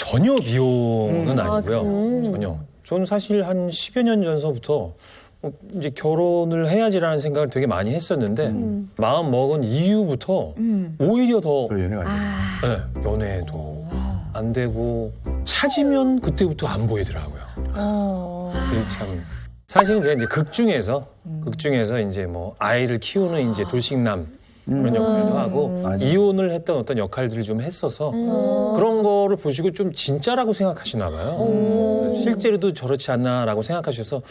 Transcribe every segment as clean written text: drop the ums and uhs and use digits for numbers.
전혀 비용은 아니고요. 전혀. 저는 사실 한 10여 년 전서부터 이제 결혼을 해야지라는 생각을 되게 많이 했었는데 마음 먹은 이후부터 오히려 더 연애가 안 네, 연애도 안 되고 찾으면 그때부터 안 보이더라고요. 그게 참 사실은 제가 이제 극 중에서 이제 뭐 아이를 키우는 이제 돌싱남 그런 역할도 하고 맞아. 이혼을 했던 어떤 역할들을 좀 했어서 그런 거를 보시고 좀 진짜라고 생각하시나 봐요. 실제로도 저렇지 않나라고 생각하셔서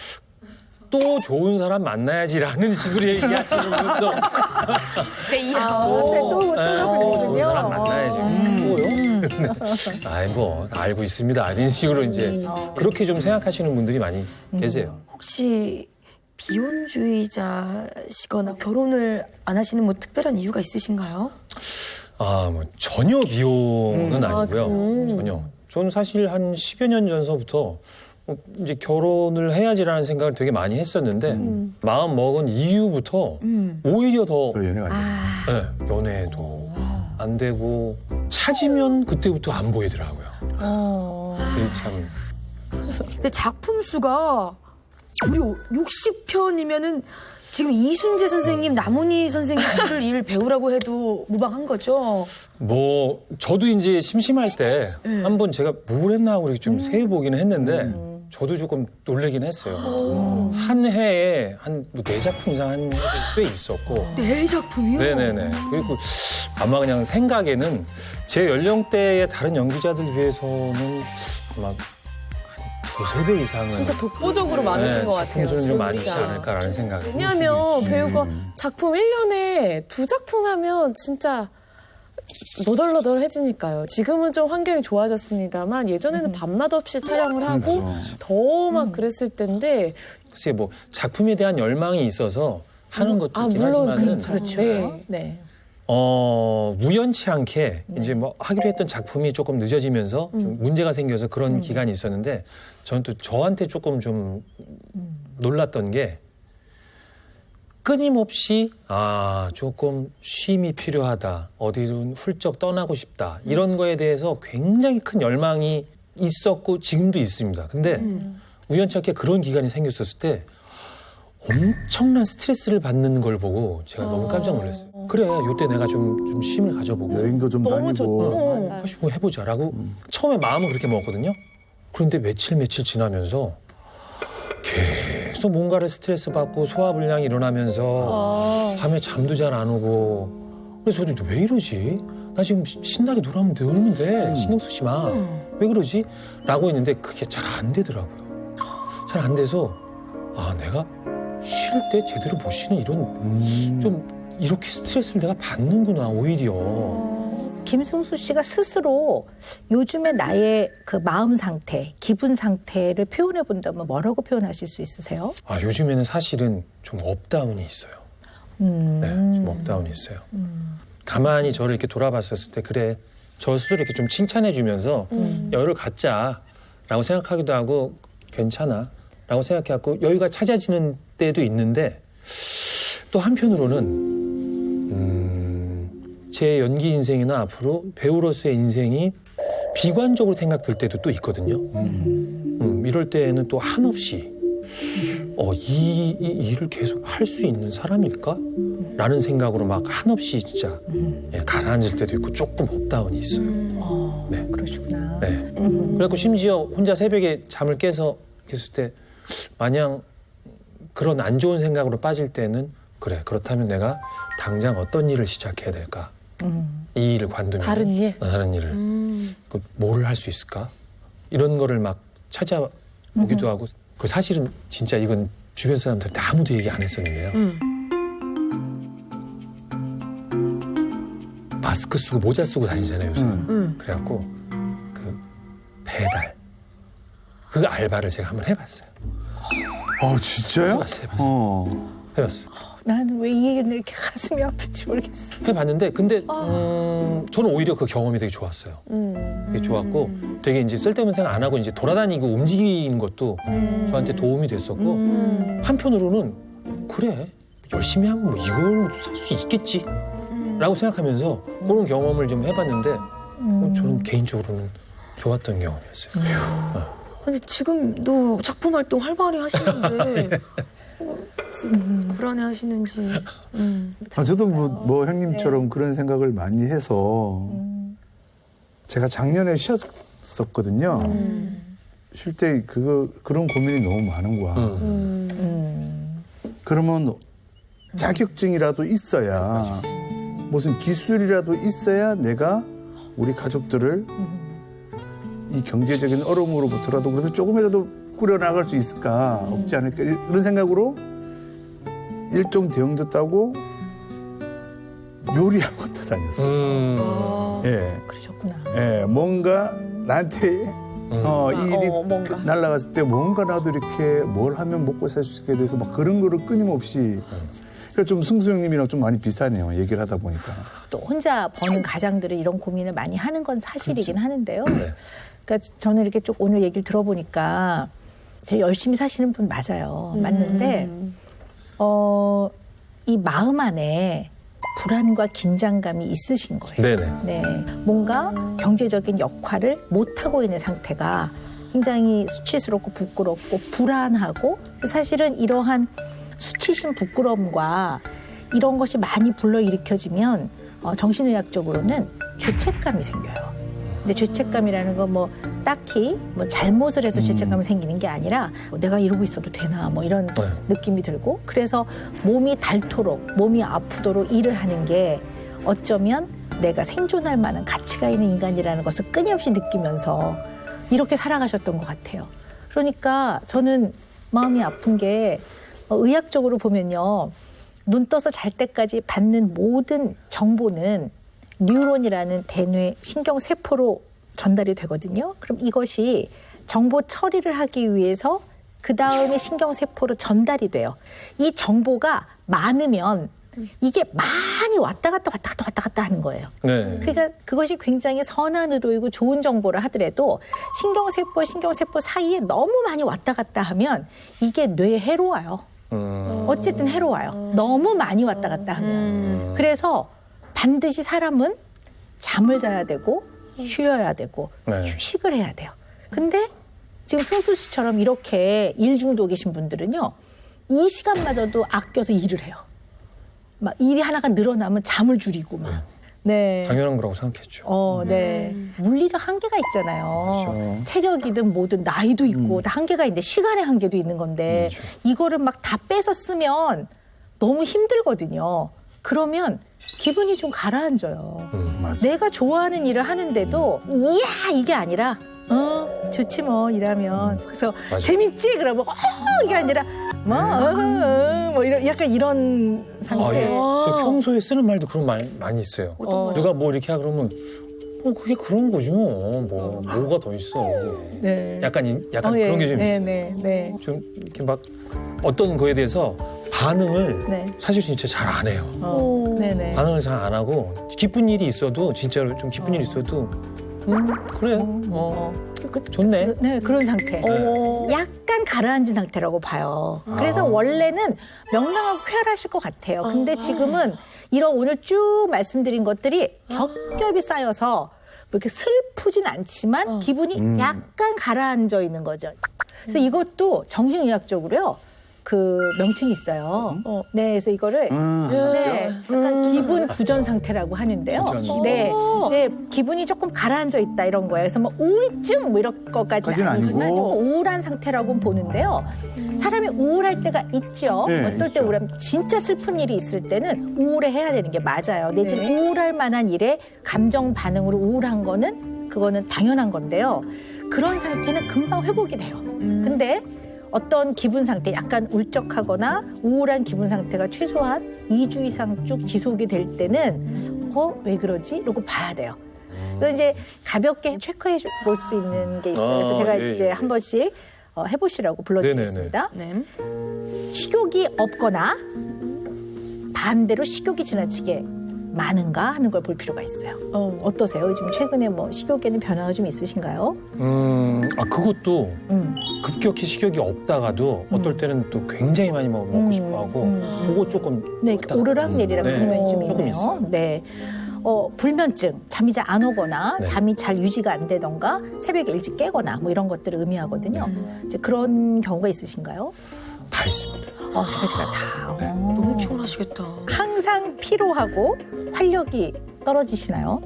또 좋은 사람 만나야지라는 식으로 얘기하시는 분도 좋은 사람 만나야지. 뭐요? 아이 뭐 알고 있습니다. 이런 식으로 이제 그렇게 좀 생각하시는 분들이 많이 계세요. 혹시 비혼주의자시거나 결혼을 안 하시는 뭐 특별한 이유가 있으신가요? 뭐 전혀 비용은 아니고요. 전혀. 저는 사실 한 10여 년 전서부터 이제 결혼을 해야지라는 생각을 되게 많이 했었는데 마음 먹은 이후부터 오히려 더 연애가 안 네, 연애도 안 되고 찾으면 그때부터 안 보이더라고요. 그게 참 근데 작품 수가 무려 60편이면은 지금 이순재 선생님, 남은희 선생님들 일 배우라고 해도 무방한 거죠? 뭐 저도 이제 심심할 때 한번 제가 뭘 했나 하고 이렇게 좀 세어보기는 했는데 저도 조금 놀라긴 했어요. 한 해에 한 4작품 이상 한 꽤 있었고. 4작품이요? 네네네. 그리고 아마 그냥 생각에는 제 연령대의 다른 연기자들 비해서는 아마 두세 배 이상은 진짜 독보적으로 많으신 것 같아요. 작품 수는 좀 많지 진짜. 않을까라는 생각이. 왜냐하면 배우가 작품 1년에 2작품 하면 진짜 너덜너덜해지니까요. 지금은 좀 환경이 좋아졌습니다만 예전에는 밤낮 없이 촬영을 하고 더 막 그랬을 텐데 글쎄 뭐 작품에 대한 열망이 있어서 하는 것도 있긴 물론 하지만은 그렇죠. 네. 우연치 않게 이제 뭐 하기로 했던 작품이 조금 늦어지면서 좀 문제가 생겨서 그런 기간이 있었는데 저는 또 저한테 조금 좀 놀랐던 게 끊임없이 조금 쉼이 필요하다. 어디든 훌쩍 떠나고 싶다. 이런 거에 대해서 굉장히 큰 열망이 있었고 지금도 있습니다. 근데 우연치 않게 그런 기간이 생겼었을 때 엄청난 스트레스를 받는 걸 보고 제가 너무 깜짝 놀랐어요. 그래, 요때 내가 좀 쉼을 가져보고 여행도 좀 너무 다니고. 좋죠. 맞아요. 하시고 해보자라고 처음에 마음은 그렇게 먹었거든요. 그런데 며칠 지나면서 계속 뭔가를 스트레스 받고 소화불량이 일어나면서 밤에 잠도 잘 안 오고 그래서 저도 왜 이러지? 나 지금 신나게 놀면 돼. 신경 쓰지 마. 왜 그러지? 라고 했는데 그게 잘 안 되더라고요. 잘 안 돼서 내가 쉴 때 제대로 못 쉬는 이런 좀 이렇게 스트레스를 내가 받는구나 오히려. 김승수 씨가 스스로 요즘의 나의 그 마음 상태, 기분 상태를 표현해 본다면 뭐라고 표현하실 수 있으세요? 요즘에는 사실은 좀 업다운이 있어요. 네, 좀 업다운이 있어요. 가만히 저를 이렇게 돌아봤었을 때 그래 저 스스로 이렇게 좀 칭찬해 주면서 여유를 갖자라고 생각하기도 하고 괜찮아 라고 생각해갖고 여유가 찾아지는 때도 있는데 또 한편으로는 제 연기 인생이나 앞으로 배우로서의 인생이 비관적으로 생각될 때도 또 있거든요. 이럴 때에는 또 한없이 이 일을 계속 할 수 있는 사람일까? 라는 생각으로 막 한없이 진짜 가라앉을 때도 있고 조금 업다운이 있어요. 네. 그러시구나. 네. 그래갖고 심지어 혼자 새벽에 잠을 깨서 있을 때 마냥 그런 안 좋은 생각으로 빠질 때는 그래 그렇다면 내가 당장 어떤 일을 시작해야 될까? 이 일을 관두면 다른 일? 다른 일을 뭐를 할 수 있을까? 이런 거를 막 찾아보기도 하고 그 사실은 진짜 이건 주변 사람들한테 아무도 얘기 안 했었는데요. 마스크 쓰고 모자 쓰고 다니잖아요 요새. 그래갖고 그 배달 그 알바를 제가 한번 해봤어요. 진짜요? 해봤어. 나는 왜 이 얘기는 이렇게 가슴이 아픈지 모르겠어. 해봤는데 근데 저는 오히려 그 경험이 되게 좋았어요. 되게 좋았고 되게 이제 쓸데없는 생각 안 하고 이제 돌아다니고 움직이는 것도 저한테 도움이 됐었고 한편으로는 그래 열심히 하면 뭐 이걸로 살 수 있겠지 라고 생각하면서 그런 경험을 좀 해봤는데 저는 개인적으로는 좋았던 경험이었어요. 근데 지금도 작품 활동 활발히 하시는데 불안해 하시는지. 저도 뭐 형님처럼 그런 생각을 많이 해서 제가 작년에 쉬었었거든요. 쉴 때 그런 고민이 너무 많은 거야. 그러면 자격증이라도 있어야 무슨 기술이라도 있어야 내가 우리 가족들을 이 경제적인 어려움으로부터라도 그래도 조금이라도 꾸려나갈 수 있을까 없지 않을까 이런 생각으로 일종 대형도 따고 요리학원도 다녔어요. 예, 그러셨구나. 예, 뭔가 나한테 이 일이 뭔가. 날아갔을 때 뭔가 나도 이렇게 뭘 하면 먹고 살 수 있게 돼서 막 그런 거를 끊임없이 그러니까 좀 승수 형님이랑 좀 많이 비슷하네요. 얘기를 하다 보니까. 또 혼자 버는 가장들은 이런 고민을 많이 하는 건 사실이긴 하는데요. 그러니까 저는 이렇게 쭉 오늘 얘기를 들어보니까 제가 열심히 사시는 분 맞아요. 맞는데 이 마음 안에 불안과 긴장감이 있으신 거예요. 네네. 네, 뭔가 경제적인 역할을 못하고 있는 상태가 굉장히 수치스럽고 부끄럽고 불안하고 사실은 이러한 수치심 부끄러움과 이런 것이 많이 불러일으켜지면 정신의학적으로는 죄책감이 생겨요. 근데 죄책감이라는 건 뭐 딱히 뭐 잘못을 해서 죄책감이 생기는 게 아니라 내가 이러고 있어도 되나 뭐 이런 느낌이 들고 그래서 몸이 닳도록 몸이 아프도록 일을 하는 게 어쩌면 내가 생존할 만한 가치가 있는 인간이라는 것을 끊임없이 느끼면서 이렇게 살아가셨던 것 같아요. 그러니까 저는 마음이 아픈 게 의학적으로 보면요. 눈 떠서 잘 때까지 받는 모든 정보는 뉴런이라는 대뇌 신경세포로 전달이 되거든요. 그럼 이것이 정보 처리를 하기 위해서 그 다음에 신경세포로 전달이 돼요. 이 정보가 많으면 이게 많이 왔다 갔다 하는 거예요. 네. 그러니까 그것이 굉장히 선한 의도이고 좋은 정보를 하더라도 신경세포 사이에 너무 많이 왔다 갔다 하면 이게 뇌에 해로워요. 어쨌든 해로워요. 너무 많이 왔다 갔다 하면. 그래서 반드시 사람은 잠을 자야 되고 쉬어야 되고 휴식을 해야 돼요. 근데 지금 승수 씨처럼 이렇게 일 중독 계신 분들은요. 이 시간마저도 아껴서 일을 해요. 막 일이 하나가 늘어나면 잠을 줄이고 막. 네. 당연한 거라고 생각했죠. 네. 물리적 한계가 있잖아요. 그렇죠. 체력이든 뭐든 나이도 있고 다 한계가 있는데 시간의 한계도 있는 건데 그렇죠. 이거를 막 다 빼서 쓰면 너무 힘들거든요. 그러면 기분이 좀 가라앉아요. 맞아. 내가 좋아하는 일을 하는데도 이야 이게 아니라 좋지 뭐 일하면 그래서 맞아. 재밌지 그러면 이게 아니라 뭐 이런 약간 이런 상태. 저 평소에 쓰는 말도 그런 말 많이 있어요. 누가 뭐 이렇게 하고 그러면 그게 그런 거지 뭐가 더 있어. 네. 약간 그런 게 좀 있어요. 네. 좀 이렇게 막 어떤 거에 대해서 반응을 네. 사실 진짜 잘 안 해요. 네네. 반응을 잘 안 하고 기쁜 일이 있어도 진짜로 좀 기쁜 일이 있어도 그래 좋네. 네, 그런 상태. 약간 가라앉은 상태라고 봐요. 그래서 원래는 명랑하고 쾌활하실 것 같아요. 근데 지금은 이런 오늘 쭉 말씀드린 것들이 겹겹이 쌓여서 뭐 이렇게 슬프진 않지만 기분이 약간 가라앉아 있는 거죠. 그래서 이것도 정신의학적으로요. 그 명칭이 있어요. 네, 그래서 이거를 네, 약간 기분 부전 상태라고 하는데요. 네, 기분이 조금 가라앉아 있다 이런 거예요. 그래서 뭐 우울증 뭐 이런 것까지는 아니지만 아니고. 좀 우울한 상태라고 보는데요. 사람이 우울할 때가 있죠. 네, 어떨 때 있죠. 우울하면 진짜 슬픈 일이 있을 때는 우울해해야 되는 게 맞아요. 내지는 우울할 만한 일에 감정 반응으로 우울한 거는 그거는 당연한 건데요. 그런 상태는 금방 회복이 돼요. 근데 어떤 기분 상태, 약간 울적하거나 우울한 기분 상태가 최소한 2주 이상 쭉 지속이 될 때는 왜 그러지? 이러고 봐야 돼요. 그래서 이제 가볍게 체크해 볼 수 있는 게 있어요. 그래서 제가 이제 한 번씩 해보시라고 불러드리겠습니다. 네. 식욕이 없거나 반대로 식욕이 지나치게 많은가 하는 걸 볼 필요가 있어요. 어떠세요? 요즘 최근에 뭐 식욕에는 변화가 좀 있으신가요? 그것도 급격히 식욕이 없다가도 어떨 때는 또 굉장히 많이 먹고 싶어하고 그거 조금 네, 왔다 갔다 오르락내리락 네, 하는 면이 좀 조금 있네요. 있어요. 네. 불면증, 잠이 잘 안 오거나 네. 잠이 잘 유지가 안 되던가 새벽에 일찍 깨거나 뭐 이런 것들을 의미하거든요. 이제 그런 경우가 있으신가요? 다 있습니다. 세 가지가 다. 너무 피곤하시겠다. 항상 피로하고 활력이 떨어지시나요?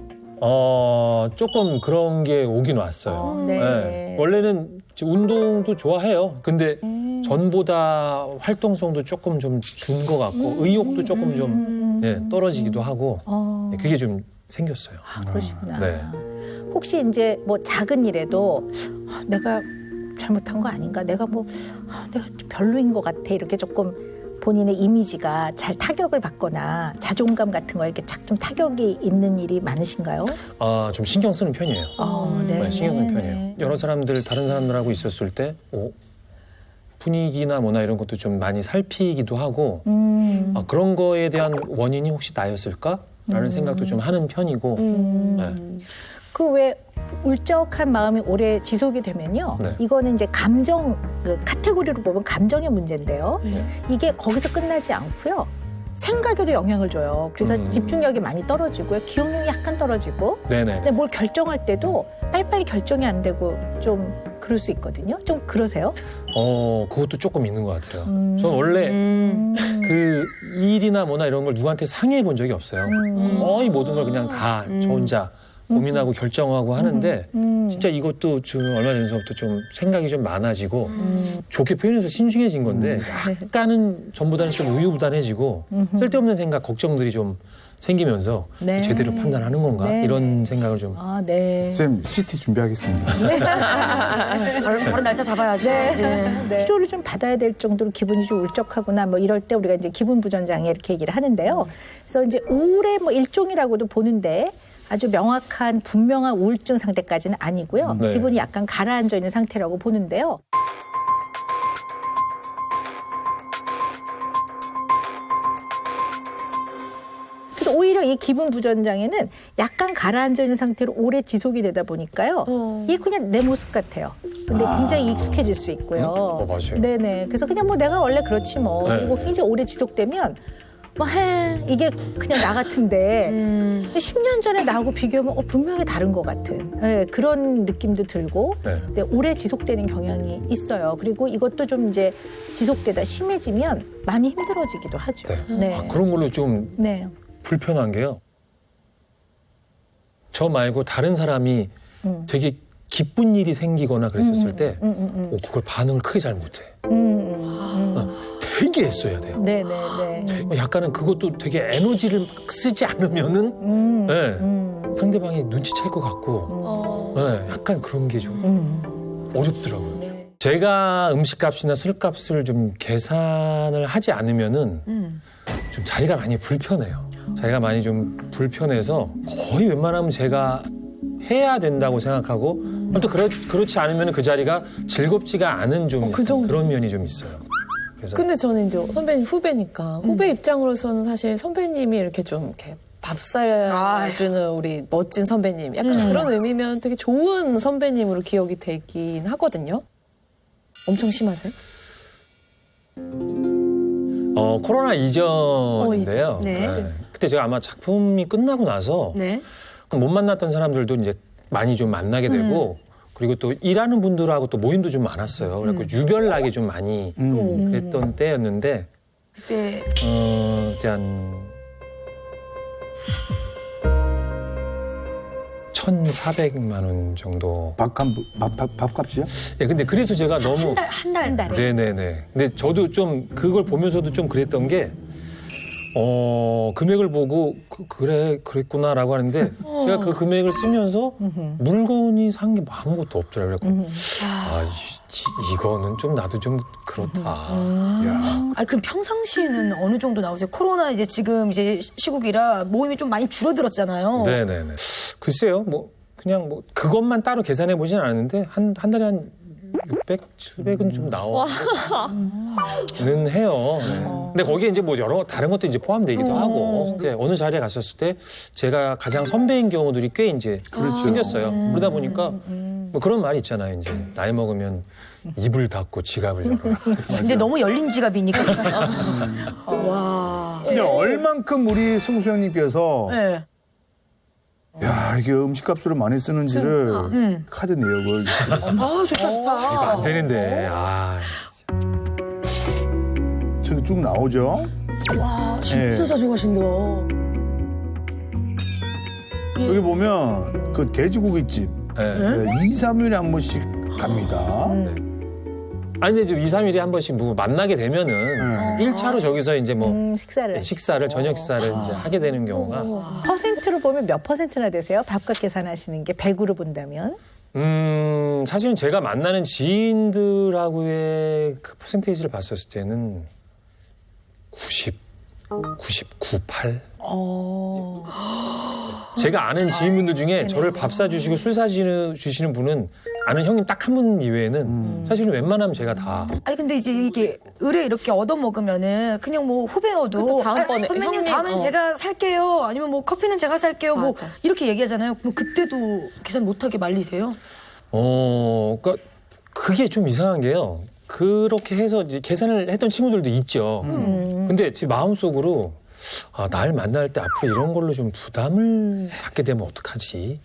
조금 그런 게 오긴 왔어요. 네. 네. 원래는 운동도 좋아해요. 근데 전보다 활동성도 조금 좀 준 것 같고 의욕도 조금 좀 떨어지기도 하고 네, 그게 좀 생겼어요. 그러시구나. 네. 혹시 이제 뭐 작은 일에도 내가 잘못한 거 아닌가? 내가 내가 별로인 것 같아. 이렇게 조금 본인의 이미지가 잘 타격을 받거나 자존감 같은 거에 이렇게 좀 타격이 있는 일이 많으신가요? 좀 신경 쓰는 편이에요. 네, 신경 쓰는 편이에요. 여러 사람들, 다른 사람들하고 있었을 때 분위기나 뭐나 이런 것도 좀 많이 살피기도 하고 그런 거에 대한 원인이 혹시 나였을까라는 생각도 좀 하는 편이고 네. 그 왜 울적한 마음이 오래 지속이 되면요. 네. 이거는 이제 감정 카테고리로 보면 감정의 문제인데요. 네. 이게 거기서 끝나지 않고요. 생각에도 영향을 줘요. 그래서 집중력이 많이 떨어지고요. 기억력이 약간 떨어지고. 네네. 근데 뭘 결정할 때도 빨리빨리 결정이 안 되고 좀 그럴 수 있거든요. 좀 그러세요? 그것도 조금 있는 것 같아요. 저는 원래 그 일이나 뭐나 이런 걸 누구한테 상의해 본 적이 없어요. 거의 모든 걸 그냥 다 저 혼자 고민하고 결정하고 하는데 진짜 이것도 지금 얼마 전부터 좀 생각이 좀 많아지고 좋게 표현해서 신중해진 건데 약간은 전보다는 좀 우유부단해지고 쓸데없는 생각, 걱정들이 좀 생기면서 네. 제대로 판단하는 건가 네. 이런 생각을 좀 네. 쌤, CT 준비하겠습니다. 바로 날짜 잡아야죠. 예. 치료를 좀 받아야 될 정도로 기분이 좀 울적하구나 뭐 이럴 때 우리가 이제 기분 부전장애 이렇게 얘기를 하는데요. 그래서 이제 우울의 뭐 일종이라고도 보는데 아주 명확한 분명한 우울증 상태까지는 아니고요. 네. 기분이 약간 가라앉아 있는 상태라고 보는데요. 그래서 오히려 이 기분 부전장애는 약간 가라앉아 있는 상태로 오래 지속이 되다 보니까요. 이게 그냥 내 모습 같아요. 근데 굉장히 익숙해질 수 있고요. 맞아요. 네네. 그래서 그냥 뭐 내가 원래 그렇지 뭐. 네. 그리고 굉장히 오래 지속되면 이게 그냥 나 같은데 10년 전에 나하고 비교하면 분명히 다른 것 같은 그런 느낌도 들고 네. 근데 오래 지속되는 경향이 있어요. 그리고 이것도 좀 이제 지속되다 심해지면 많이 힘들어지기도 하죠. 네. 그런 걸로 좀 네. 불편한 게요. 저 말고 다른 사람이 되게 기쁜 일이 생기거나 그랬었을 때 그걸 반응을 크게 잘 못해. 되게 애써야 돼요. 네네네. 약간은 그것도 되게 에너지를 막 쓰지 않으면은 상대방이 눈치챌 것 같고 네, 약간 그런 게 좀 어렵더라고요. 네. 제가 음식값이나 술값을 좀 계산을 하지 않으면은 좀 자리가 많이 불편해요. 자리가 많이 좀 불편해서 거의 웬만하면 제가 해야 된다고 생각하고 또 그렇지 않으면 그 자리가 즐겁지가 않은 좀 그 정도. 그런 면이 좀 있어요. 그래서 근데 저는 이제 선배님 후배니까 후배 입장으로서는 사실 선배님이 이렇게 좀 이렇게 밥 사주는 우리 멋진 선배님 약간 그런 의미면 되게 좋은 선배님으로 기억이 되긴 하거든요. 엄청 심하세요? 코로나 이전인데요. 네. 그때 제가 아마 작품이 끝나고 나서 네. 못 만났던 사람들도 이제 많이 좀 만나게 되고 그리고 또 일하는 분들하고 또 모임도 좀 많았어요. 그래서 유별나게 좀 많이 그랬던 때였는데 그때 그때 한 1,400만 원 정도. 밥값이요? 예, 근데 그래서 제가 너무 한 달에. 네네네. 근데 저도 좀 그걸 보면서도 좀 그랬던 게 금액을 보고 그랬구나라고 하는데 제가 그 금액을 쓰면서 물건이 산 게 아무것도 없더라고요. 그래서 이거는 좀 나도 좀 그렇다. 그럼 평상시에는 어느 정도 나오세요? 코로나 이제 지금 이제 시국이라 모임이 좀 많이 줄어들었잖아요. 네네네. 글쎄요, 뭐 그냥 뭐 그것만 따로 계산해 보진 않았는데 한 달에 한 600, 700은 좀 나오는 해요. 네. 근데 거기에 이제 뭐 여러 다른 것도 이제 포함되기도 하고 근데 어느 자리에 갔었을 때 제가 가장 선배인 경우들이 꽤 이제 생겼어요. 그러다 보니까 뭐 그런 말이 있잖아요. 이제 나이 먹으면 입을 닫고 지갑을 열어라. 근데 너무 열린 지갑이니까. 와. 근데 얼만큼 우리 승수 형님께서 네. 야, 이게 음식값으로 많이 쓰는지를 카드 내역을. 아, 좋다, 이거 좋다. 안 되는데. 아. 저기 쭉 나오죠? 와, 진짜 예. 자주 가신다. 여기 보면 그 돼지고기집 네. 2, 3일에 한 번씩 갑니다. 아니 근데 지금 2, 3일에 한 번씩 뭐 만나게 되면은 1차로 저기서 이제 뭐 식사를. 저녁 식사를 이제 하게 되는 경우가 퍼센트로 보면 몇 퍼센트나 되세요? 밥값 계산하시는 게 100으로 본다면? 사실은 제가 만나는 지인들하고의 그 퍼센테이지를 봤었을 때는 99, 8. 제가 아는 지인분들 중에 저를 밥 사주시고 술 사주시는 분은 아는 형님 딱 한 분 이외에는 사실은 웬만하면 제가 다. 아니 근데 이제 이게 의뢰 이렇게 얻어 먹으면은 그냥 뭐 후배여도 그쵸, 다음번에 선배님 형님, 다음엔 제가 살게요. 아니면 뭐 커피는 제가 살게요. 뭐 맞아. 이렇게 얘기하잖아요. 그럼 그때도 계산 못하게 말리세요? 그러니까 그게 좀 이상한 게요. 그렇게 해서 이제 계산을 했던 친구들도 있죠. 근데 제 마음속으로 날 만날 때 앞으로 이런 걸로 좀 부담을 갖게 되면 어떡하지?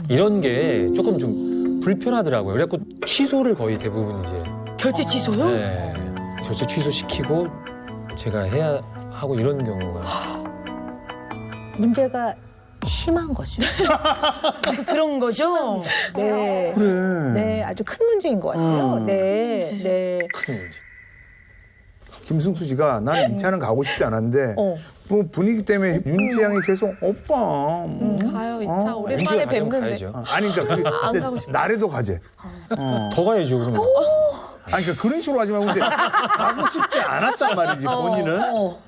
이런 게 조금 좀 불편하더라고요. 그래갖고 취소를 거의 대부분 이제. 결제 취소요? 네. 결제 취소시키고 제가 해야 하고 이런 경우가. 문제가 심한 거죠. 그런 거죠? 네. 그래. 네, 아주 큰 문제인 것 같아요. 네, 네. 큰 문제. 김승수 씨가 나는 이 차는 가고 싶지 않았는데 뭐 분위기 때문에 윤지양이 계속 오빠. 가요, 2차. 오랜만에 윤지가 가면 뵙는데. 가야죠. 아니 그러니까 안 근데 가고 싶어. 나래도 가재. 더 가야죠, 그러면. 아니 그러니까 그런 식으로 하지 말고 근데 가고 싶지 않았단 말이지 본인은.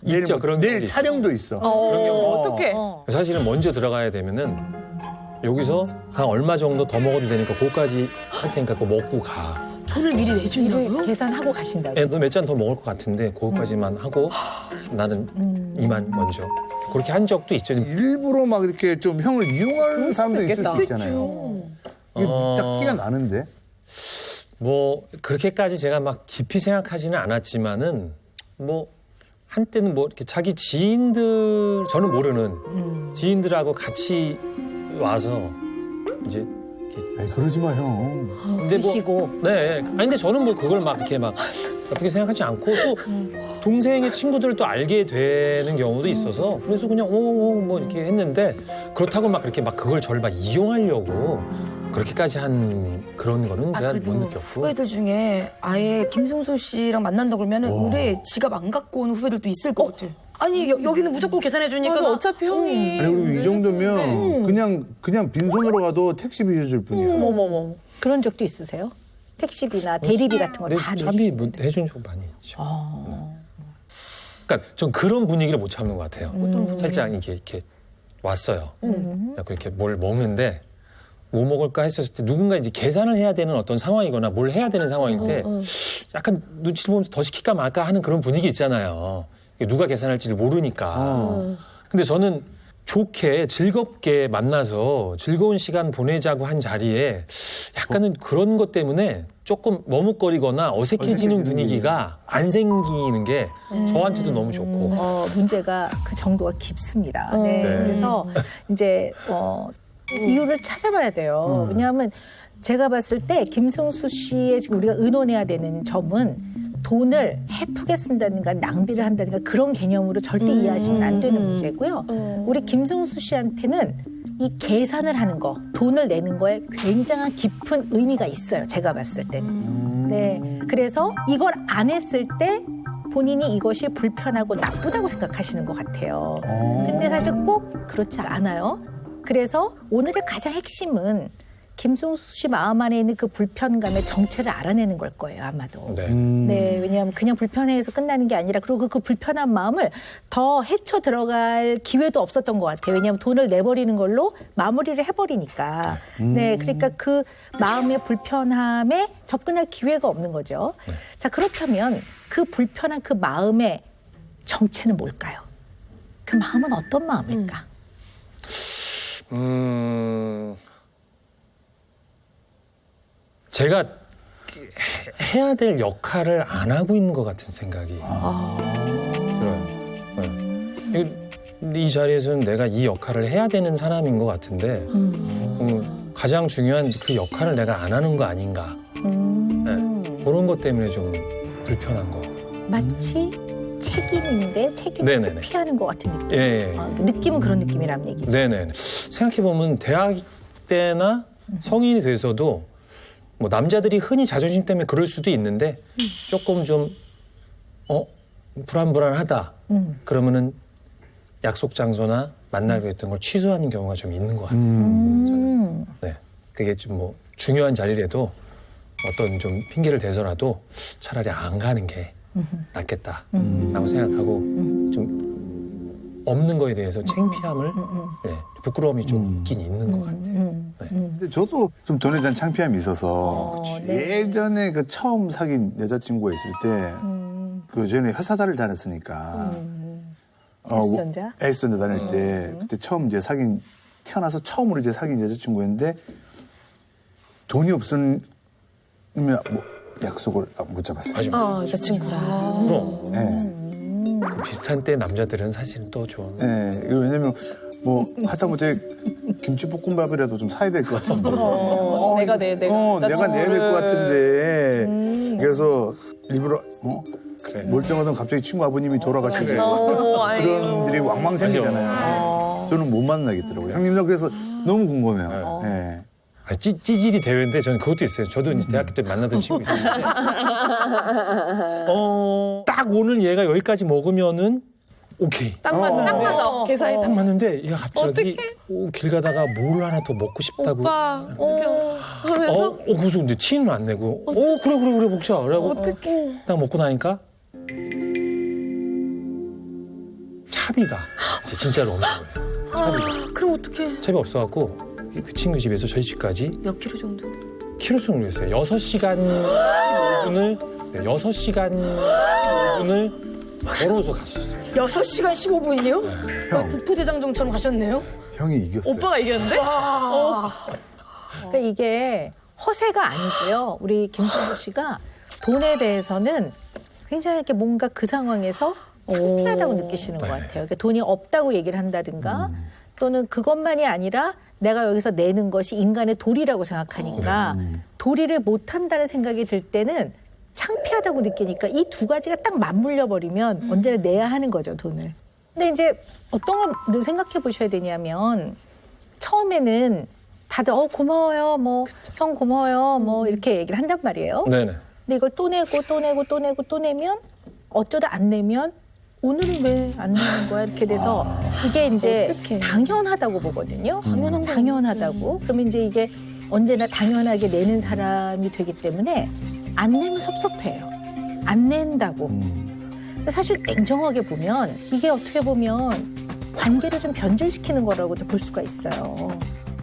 내일 있죠, 그런 내일 경우도 촬영도 있어. 어떡해. 사실은 먼저 들어가야 되면은 여기서 한 얼마 정도 더 먹어도 되니까 그거까지 할 테니까 그거 먹고 가. 돈을 미리 이를 내준다고요? 계산하고 가신다고. 너 몇 잔 더 먹을 것 같은데 그거까지만 하고 나는 이만 먼저. 그렇게 한 적도 있죠. 일부러 막 이렇게 좀 형을 이용하는 사람도 있을 있겠다. 수 있잖아요. 이게 딱 티가 나는데. 뭐 그렇게까지 제가 막 깊이 생각하지는 않았지만은 뭐 한때는 뭐 이렇게 자기 지인들 저는 모르는 지인들하고 같이 와서 이제 아니, 그러지 마 형. 근데 드시고. 네. 아니 근데 저는 뭐 그걸 막 이렇게 막 어떻게 생각하지 않고 또 동생의 친구들을 또 알게 되는 경우도 있어서 그래서 그냥 뭐 이렇게 했는데 그렇다고 막 그렇게 막 그걸 저를 막 이용하려고 그렇게까지 한 그런 거는 제가 못 느꼈고. 후배들 중에 아예 김승수 씨랑 만난다 그러면은 의뢰 지갑 안 갖고 오는 후배들도 있을 것 같아요. 아니 여기는 무조건 계산해 주니까 맞아, 어차피 형이. 아니 그리고 이 정도면 그냥 빈손으로 가도 택시비 해줄 뿐이야. 어머머머. 그런 적도 있으세요? 택시비나 대리비 같은 거 근데 다 차비 내주시고. 뭐 해준 적 많이 있죠. 그러니까 전 그런 분위기를 못 참는 것 같아요. 살짝 이렇게 왔어요. 이렇게 뭘 먹는데 뭐 먹을까 했었을 때 누군가 이제 계산을 해야 되는 어떤 상황이거나 뭘 해야 되는 상황일 때 약간 눈치를 보면서 더 시킬까 말까 하는 그런 분위기 있잖아요. 누가 계산할지를 모르니까. 근데 저는 좋게 즐겁게 만나서 즐거운 시간 보내자고 한 자리에 약간은 그런 것 때문에 조금 머뭇거리거나 어색해지는 분위기가 안 생기는 게 저한테도 너무 좋고. 문제가 그 정도가 깊습니다. 네. 네. 그래서 이제 이유를 찾아봐야 돼요. 왜냐하면 제가 봤을 때 김승수 씨의 지금 우리가 의논해야 되는 점은 돈을 헤프게 쓴다든가 낭비를 한다든가 그런 개념으로 절대 이해하시면 안 되는 문제고요. 우리 김승수 씨한테는 이 계산을 하는 거, 돈을 내는 거에 굉장한 깊은 의미가 있어요. 제가 봤을 때는. 네. 그래서 이걸 안 했을 때 본인이 이것이 불편하고 나쁘다고 생각하시는 것 같아요. 근데 사실 꼭 그렇지 않아요. 그래서 오늘의 가장 핵심은 김승수 씨 마음 안에 있는 그 불편감의 정체를 알아내는 걸 거예요, 아마도. 네. 네, 왜냐하면 그냥 불편해서 끝나는 게 아니라 그리고 그 불편한 마음을 더 헤쳐 들어갈 기회도 없었던 것 같아요. 왜냐하면 돈을 내버리는 걸로 마무리를 해버리니까. 네, 그러니까 그 마음의 불편함에 접근할 기회가 없는 거죠. 자, 그렇다면 그 불편한 그 마음의 정체는 뭘까요? 그 마음은 어떤 마음일까? 제가 해야 될 역할을 안 하고 있는 것 같은 생각이 들어요. 네. 근데 이 자리에서는 내가 이 역할을 해야 되는 사람인 것 같은데 가장 중요한 그 역할을 내가 안 하는 거 아닌가. 네, 그런 것 때문에 좀 불편한 거. 마치 책임인데 책임을 네네네. 피하는 것 같은 느낌. 예. 느낌은 그런 느낌이란 얘기죠. 네네. 생각해보면 대학 때나 성인이 돼서도 뭐 남자들이 흔히 자존심 때문에 그럴 수도 있는데 조금 좀 불안불안하다. 그러면은 약속 장소나 만나기로 했던 걸 취소하는 경우가 좀 있는 것 같아요. 저는. 네. 그게 좀 뭐 중요한 자리라도 어떤 좀 핑계를 대서라도 차라리 안 가는 게 낫겠다라고 생각하고 좀 없는 거에 대해서 창피함을 네, 부끄러움이 좀 있긴 있는 것 같아요. 네. 근데 저도 좀 돈에 대한 창피함이 있어서 예전에 그 처음 사귄 여자친구가 있을 때 그 전에 회사다를 다녔으니까 S전자? S전자 다닐 때 그때 처음 이제 태어나서 처음으로 이제 사귄 여자친구였는데 돈이 없으면 뭐 약속을 못 잡았어요. 맞아. 여자친구랑. 그럼 네. 그 비슷한 때 남자들은 사실은 또 좀 네. 왜냐면 뭐 하다못해 김치볶음밥이라도 좀 사야 될 것 같은데. 내가 내가 내야 될 것 같은데. 그래서 일부러 그래. 멀쩡하던 갑자기 친구 아버님이 돌아가시고 그래. 그런 일이 왕왕생기잖아요. 저는 못 만나겠더라고요. 형님도 그래서 너무 궁금해요. 네. 찌질이 대회인데 저는 그것도 있어요. 저도 이제 대학교 때 만나던 친구 있었는데 딱 오늘 얘가 여기까지 먹으면은 오케이. 딱 맞는 딱 맞아. 계산이 딱 딱 맞는데 얘가 갑자기 길 가다가 뭘 하나 더 먹고 싶다고. 오빠. 하면서 그래서 근데 티는 안 내고 그래 먹자. 그러고 어떡해. 딱 먹고 나니까 차비가 진짜로 없는 거예요. 차비가. 그럼 어떡해. 차비 없어갖고 그 친구 집에서 저희 집까지 몇 킬로 정도? 키로수를 했어요. 6시간 15분을 걸어서 갔었어요. 6시간 15분이요? 형. 국토대장정처럼 가셨네요? 형이 이겼어요. 오빠가 이겼는데? 그러니까 이게 허세가 아니고요. 우리 김승수 씨가 돈에 대해서는 굉장히 이렇게 뭔가 그 상황에서 창피하다고 느끼시는 것 네. 같아요. 그러니까 돈이 없다고 얘기를 한다든가 또는 그것만이 아니라 내가 여기서 내는 것이 인간의 도리라고 생각하니까 도리를 못한다는 생각이 들 때는 창피하다고 느끼니까 이 두 가지가 딱 맞물려 버리면 언제나 내야 하는 거죠, 돈을. 근데 이제 어떤 걸 생각해 보셔야 되냐면 처음에는 다들 고마워요, 뭐 형 고마워요, 뭐 이렇게 얘기를 한단 말이에요. 네네. 근데 이걸 또 내면 어쩌다 안 내면 오늘은 왜 안 내는 거야? 이렇게 돼서 이게 이제 어떡해. 당연하다고 보거든요. 당연하다고. 그러면 이제 이게 언제나 당연하게 내는 사람이 되기 때문에 안 내면 섭섭해요. 안 낸다고. 근데 사실 냉정하게 보면 이게 어떻게 보면 관계를 좀 변질시키는 거라고도 볼 수가 있어요.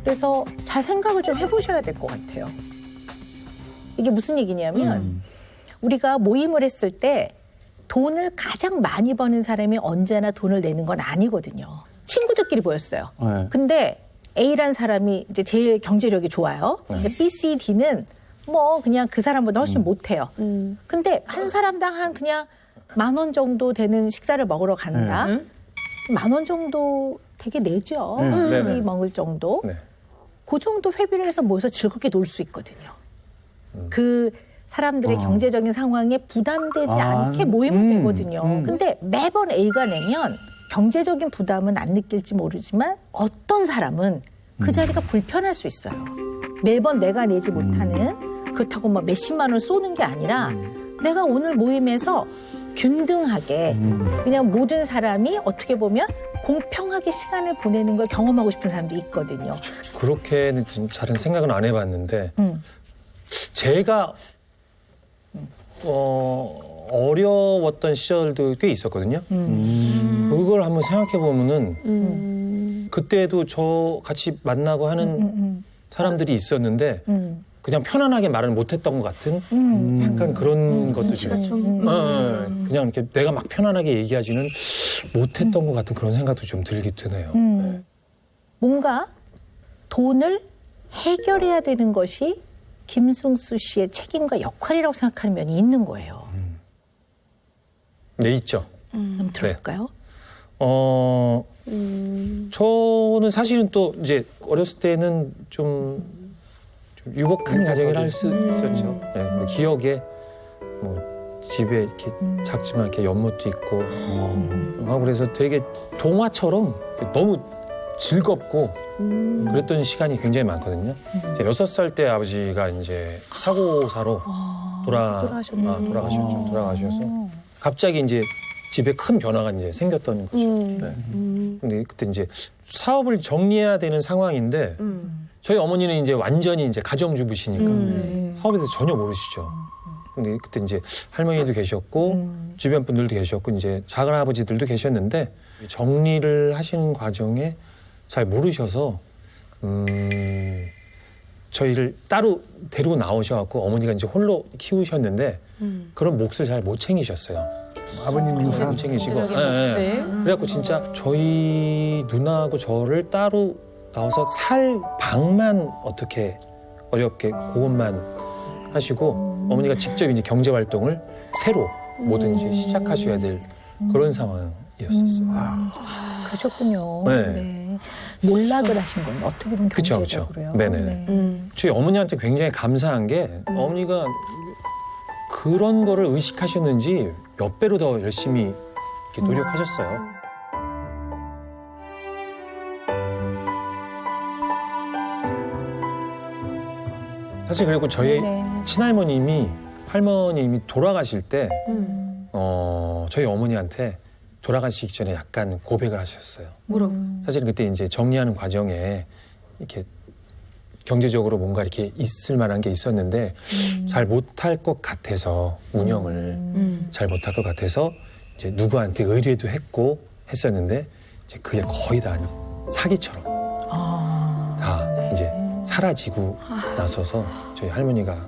그래서 잘 생각을 좀 해보셔야 될 것 같아요. 이게 무슨 얘기냐면 우리가 모임을 했을 때 돈을 가장 많이 버는 사람이 언제나 돈을 내는 건 아니거든요. 친구들끼리 모였어요. 네. 근데 A란 사람이 이제 제일 경제력이 좋아요. 근데 B, C, D는 뭐 그냥 그 사람보다 훨씬 못해요. 근데 한 사람당 한 그냥 10,000원 정도 되는 식사를 먹으러 간다. 10,000원 정도 되게 내죠. 네네. 이 먹을 정도. 네. 그 정도 회비를 해서 모여서 즐겁게 놀 수 있거든요. 그 사람들의 경제적인 상황에 부담되지 않게 모이면 되거든요. 근데 매번 A가 내면 경제적인 부담은 안 느낄지 모르지만 어떤 사람은 그 자리가 불편할 수 있어요. 매번 내가 내지 못하는 그렇다고 막 몇십만 원 쏘는 게 아니라 내가 오늘 모임에서 균등하게 그냥 모든 사람이 어떻게 보면 공평하게 시간을 보내는 걸 경험하고 싶은 사람도 있거든요. 그렇게는 좀 잘은 생각은 안 해봤는데 제가 어려웠던 시절도 꽤 있었거든요. 그걸 한번 생각해 보면은 그때도 저 같이 만나고 하는 사람들이 있었는데 그냥 편안하게 말을 못했던 것 같은 약간 그런 것도 좀 그냥 이렇게 내가 막 편안하게 얘기하지는 못했던 것 같은 그런 생각도 좀 들기 드네요. 네. 뭔가 돈을 해결해야 되는 것이 김승수 씨의 책임과 역할이라고 생각하는 면이 있는 거예요. 네, 있죠. 한번 들어볼까요? 저는 사실은 또 이제 어렸을 때는 좀 유복한 가정이라 할 수 있었죠. 네, 뭐 기억에 뭐 집에 이렇게 작지만 이렇게 연못도 있고 하고 그래서 되게 동화처럼 너무 즐겁고 그랬던 시간이 굉장히 많거든요. 이제 6살 때 아버지가 이제 사고사로 돌아가셔서 갑자기 이제 집에 큰 변화가 이제 생겼던 거죠. 네. 근데 그때 이제 사업을 정리해야 되는 상황인데 저희 어머니는 이제 완전히 이제 가정주부시니까 사업에 대해서 전혀 모르시죠. 근데 그때 이제 할머니도 계셨고 주변 분들도 계셨고 이제 작은 아버지들도 계셨는데 정리를 하시는 과정에 잘 모르셔서 저희를 따로 데리고 나오셔갖고 어머니가 이제 홀로 키우셨는데 그런 몫을 잘 못 챙기셨어요. 아버님 유산 못 챙기시고. 경제적인 네. 몫을. 그래갖고 진짜 저희 누나하고 저를 따로 나와서 살 방만 어떻게 어렵게 그것만 하시고 어머니가 직접 이제 경제 활동을 새로 뭐든지 시작하셔야 될 그런 상황이었었어요. 그러셨군요. 네. 네. 몰락을 하신 거예요. 어떻게 보면 그쵸, 경제적으로요. 그쵸. 네네. 저희 어머니한테 굉장히 감사한 게 어머니가 그런 거를 의식하셨는지 몇 배로 더 열심히 이렇게 노력하셨어요. 사실 그리고 저희 네. 할머님이 돌아가실 때 저희 어머니한테 돌아가시기 전에 약간 고백을 하셨어요. 뭐라고? 사실 그때 이제 정리하는 과정에 이렇게 경제적으로 뭔가 이렇게 있을 만한 게 있었는데 잘 못할 것 같아서 운영을 잘 못할 것 같아서 이제 누구한테 의뢰도 했고 했었는데 이제 그게 거의 다 사기처럼 다 네. 이제 사라지고 나서서 저희 할머니가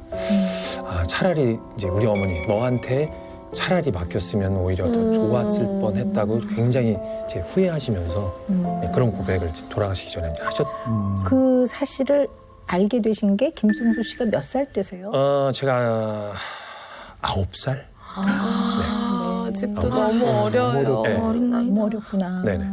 차라리 이제 우리 어머니 너한테 차라리 맡겼으면 오히려 더 좋았을 뻔했다고 굉장히 이제 후회하시면서 네, 그런 고백을 이제 돌아가시기 전에 하셨. 그 사실을 알게 되신 게 김승수 씨가 몇 살 때세요? 제가 9살. 아직도 너무 어려요. 네. 어린 나이. 너무 어렵구나. 네네.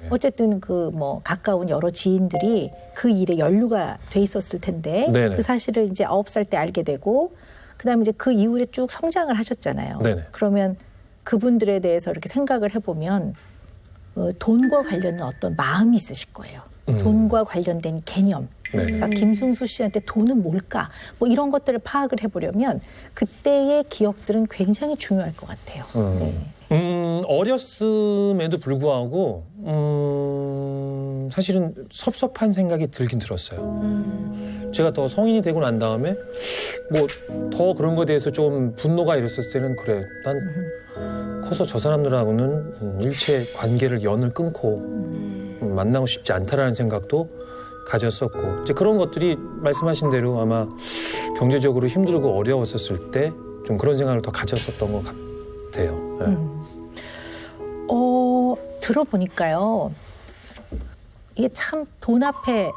어쨌든 그 뭐 가까운 여러 지인들이 그 일에 연루가 돼 있었을 텐데 네네. 그 사실을 이제 9살 때 알게 되고 그다음에 이제 그 이후에 쭉 성장을 하셨잖아요. 네네. 그러면 그분들에 대해서 이렇게 생각을 해보면 돈과 관련된 어떤 마음이 있으실 거예요. 돈과 관련된 개념. 네네. 그러니까 김승수 씨한테 돈은 뭘까? 뭐 이런 것들을 파악을 해보려면 그때의 기억들은 굉장히 중요할 것 같아요. 네. 어렸음에도 불구하고 사실은 섭섭한 생각이 들긴 들었어요. 제가 더 성인이 되고 난 다음에 뭐 더 그런 거에 대해서 좀 분노가 일었을 때는 그래 난 커서 저 사람들하고는 일체 관계를 연을 끊고 만나고 싶지 않다라는 생각도 가졌었고 이제 그런 것들이 말씀하신 대로 아마 경제적으로 힘들고 어려웠었을 때 좀 그런 생각을 더 가졌었던 것 같아요. 네. 들어보니까요. 이게 참 돈 앞에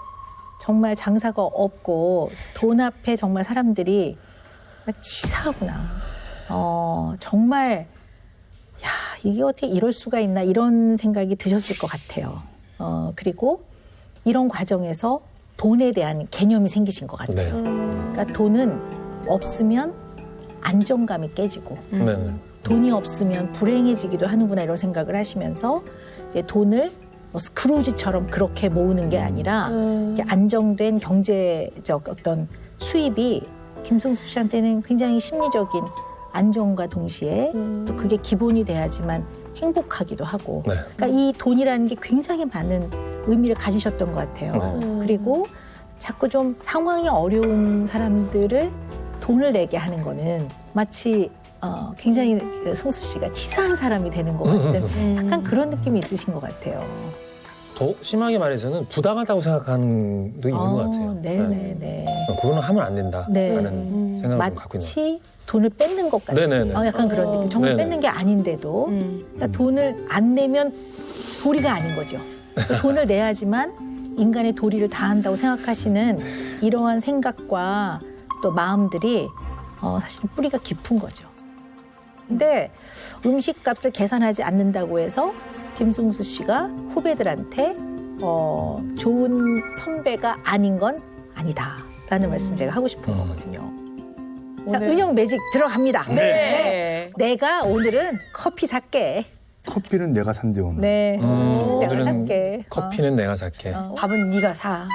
정말 장사가 없고 돈 앞에 정말 사람들이 치사하구나. 정말 야 이게 어떻게 이럴 수가 있나 이런 생각이 드셨을 것 같아요. 그리고 이런 과정에서 돈에 대한 개념이 생기신 것 같아요. 네. 그러니까 돈은 없으면 안정감이 깨지고 네. 돈이 없으면 불행해지기도 하는구나 이런 생각을 하시면서 이제 돈을 뭐 스크루지처럼 그렇게 모으는 게 아니라 이렇게 안정된 경제적 어떤 수입이 김승수 씨한테는 굉장히 심리적인 안정과 동시에 또 그게 기본이 돼야지만 행복하기도 하고 네. 그러니까 이 돈이라는 게 굉장히 많은 의미를 가지셨던 것 같아요. 그리고 자꾸 좀 상황이 어려운 사람들을 돈을 내게 하는 거는 마치 굉장히 승수 씨가 치사한 사람이 되는 것 같은 약간 그런 느낌이 있으신 것 같아요. 더 심하게 말해서는 부당하다고 생각하는 도 있는 것 같아요. 네네네. 그거는 하면 안 된다라는 네. 생각을 좀 갖고 있는 것 마치 돈을 뺏는 것 같아요. 네네네. 약간 그런 느낌. 정말 네네. 뺏는 게 아닌데도 그러니까 돈을 안 내면 도리가 아닌 거죠. 돈을 내야지만 인간의 도리를 다한다고 생각하시는 이러한 생각과 또 마음들이 사실은 뿌리가 깊은 거죠. 근데 음식값을 계산하지 않는다고 해서 김승수 씨가 후배들한테 좋은 선배가 아닌 건 아니다라는 말씀 제가 하고 싶은 거거든요. 자, 오늘- 은영 매직 들어갑니다. 네. 내가 오늘은 커피 살게. 커피는 내가 산대 오늘. 네, 내가 오늘은 살게. 커피는 내가 살게. 밥은 네가 사.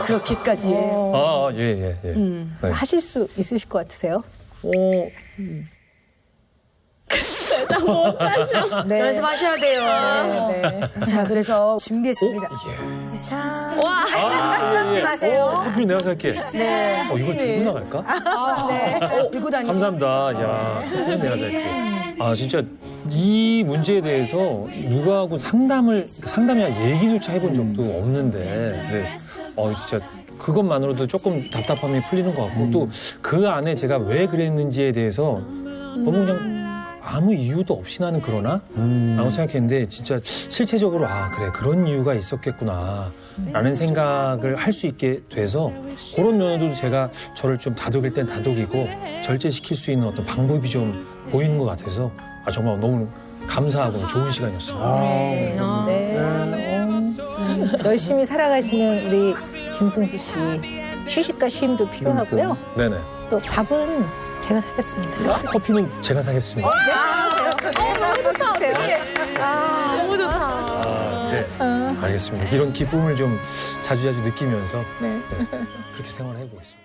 그렇게까지. 예. 네. 하실 수 있으실 것 같으세요? 네. 연습하셔야 돼요. 네. 자, 그래서 준비했습니다. 예. 마세요. 커피 내가 살게. 네. 이거 들고 나갈까? 네. 들고 다니세요. 감사합니다. 야, 커피는 내가 살게. 아, 진짜 이 문제에 대해서 누구하고 상담이나 얘기조차 해본 적도 없는데, 네. 진짜 그것만으로도 조금 답답함이 풀리는 것 같고, 또 그 안에 제가 왜 그랬는지에 대해서 너무 그냥 아무 이유도 없이 나는 그러나? 라고 생각했는데, 진짜 실체적으로, 그래, 그런 이유가 있었겠구나. 라는 생각을 할 수 있게 돼서, 그런 면에도 제가 저를 좀 다독일 땐 다독이고, 절제시킬 수 있는 어떤 방법이 좀 보이는 것 같아서, 정말 너무 감사하고 좋은 시간이었습니다. 네. 열심히 살아가시는 우리 김승수 씨. 휴식과 쉼도 필요하고요. 네네. 또 밥은 제가 사겠습니다. 커피는 제가 사겠습니다. 너무 좋다. 네. 알겠습니다. 이런 기쁨을 좀 자주자주 느끼면서 네, 그렇게 생활을 해보겠습니다.